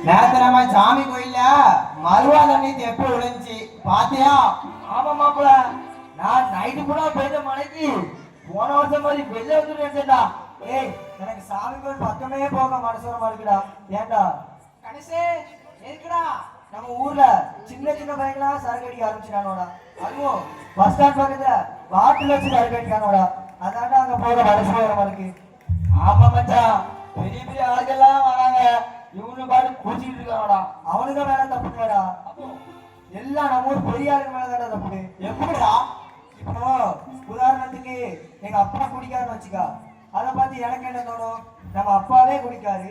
நேத்து நம்ம சாமி கோயில்ல மருவா தண்ணி எப்ப விழுந்துச்சு பாத்தியா? ஆமா மாப்பிள, நான் நைட்டு கூட பெய்த மழைக்கு போன வருஷம் மாதிரி வெளில வந்து நினைச்சேன்டா. ஏய், எனக்கு சாமி கோயில் பக்கமே போக மனசு வர மாட்டேங்குடா. ஏன்டா கணேசே எதுக்குடா? நம்ம ஊர்ல சின்ன சின்ன பையன்லாம் சரக்கு அடிக்க ஆரம்பிச்சிட்டானோடா. அதுவும் பஸ் ஸ்டாண்ட் பக்கத்துல பாட்டில் வச்சு சரக்கு அடிக்கானோடா. அதான்டா அங்க போக மனசு வர மாட்டேங்குது. ஆமா மச்சான், பெரிய பெரிய ஆளுகள்லாம் வராங்க, இவனு பாட்டு குடிச்சிட்டு இருக்கானடா. அவனுக்கு மேல தப்புடா. எல்லாம் நம்ம ஊர் பெரிய ஆளுக்கு மேலதான்டா தப்பு. எப்படிடா? இப்போ உதாரணத்துக்கு எங்க அப்பா குடிக்காருன்னு வச்சுக்கா, அதை பார்த்து எனக்கு என்ன தோணும்? நம்ம அப்பாவே குடிக்காரு,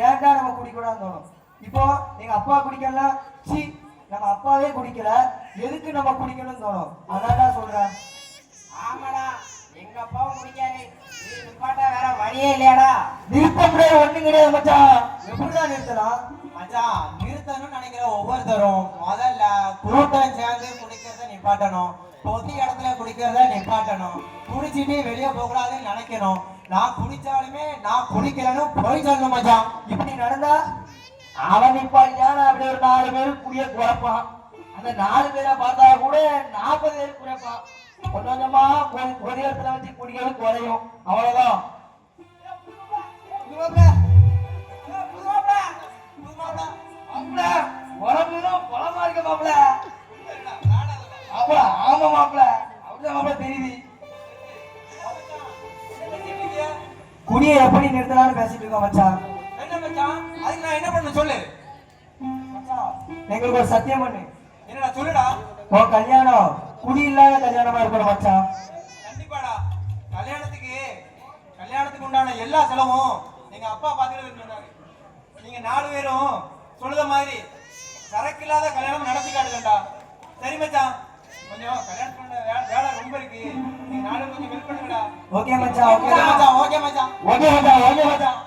ஏன்டா நம்ம குடிக்கூடாதுன்னு தோணும். இப்போ எங்க அப்பா குடிக்கலாம், சி நம்ம அப்பாவே குடிக்கல, எதுக்கு நம்ம குடிக்கணும்னு தோணும். அதான்டா சொல்றேன். ஆமாடா, எங்க அப்பாவும் குடிக்காரு, நீ நிப்பாட்ட வேற வழியே இல்லையாடா? நிறுத்த முடியாது, ஒண்ணும் கிடையாது மச்சான். எப்படிதான் நிறுத்தலாம் மச்சான்? நிறுத்தணும்னு நினைக்கிற ஒவ்வொருத்தரும் முதல்ல கூட்டம் சேர்ந்து குடிக்கிறத நிப்பாட்டணும், பொது இடத்துல குடிக்கிறத நிப்பாட்டணும், குடிச்சிட்டு வெளியே போகக்கூடாதுன்னு நினைக்கணும். நான் குடிச்சாலுமே நான் குடிக்கிறேன்னு போய் சொல்லணும் மச்சான். இப்படி நடந்தா அவன் நிப்பாட்டியா அப்படி ஒரு 4 பேர் குடிய குறைப்பான். அந்த 4 பேரை பார்த்தா கூட 40 பேர் குறைப்பான். கொஞ்சம் கொஞ்சமா ஒரு இடத்துல வச்சு குடிக்கிறது குறையும், அவ்வளவுதான். உடம்புதான் பலமா இருக்க மாப்பிள. மாப்பிள ஆமா மாப்பிள, அப்படிதான் மாப்பிள தெரியுது. குடியை எப்படி நிறுத்தலாம்னு பேசிட்டு இருக்கோம் மச்சான். என்ன மச்சான்? அதுக்கு நான் என்ன பண்ண சொல்லு மச்சான், எங்களுக்கு ஒரு சத்தியம் பண்ணு. என்னடா சொல்லுடா. உன் கல்யாணம் குடி இல்லாத கல்யாணமா இருக்கணும் மச்சான். கண்டிப்பாடா. கல்யாணத்துக்கு உண்டான எல்லா செலவும் எங்க அப்பா பாத்துக்கிட்டு இருந்தாரு. நீங்க 4 பேரும் சொல்லுத மாதிரி சரக்கு இல்லாத கல்யாணம் நடத்தி காட்டுங்கடா. சரி மச்சான், கொஞ்சம் கல்யாணத்துக்கு வேலை ரொம்ப இருக்கு, நீங்க 4 கொஞ்சம் ஹெல்ப் பண்ணுங்கடா. ஓகே மச்சான், ஓகே மச்சான், ஓகே மச்சான், ஓகே மச்சான், ஓகே மச்சான்.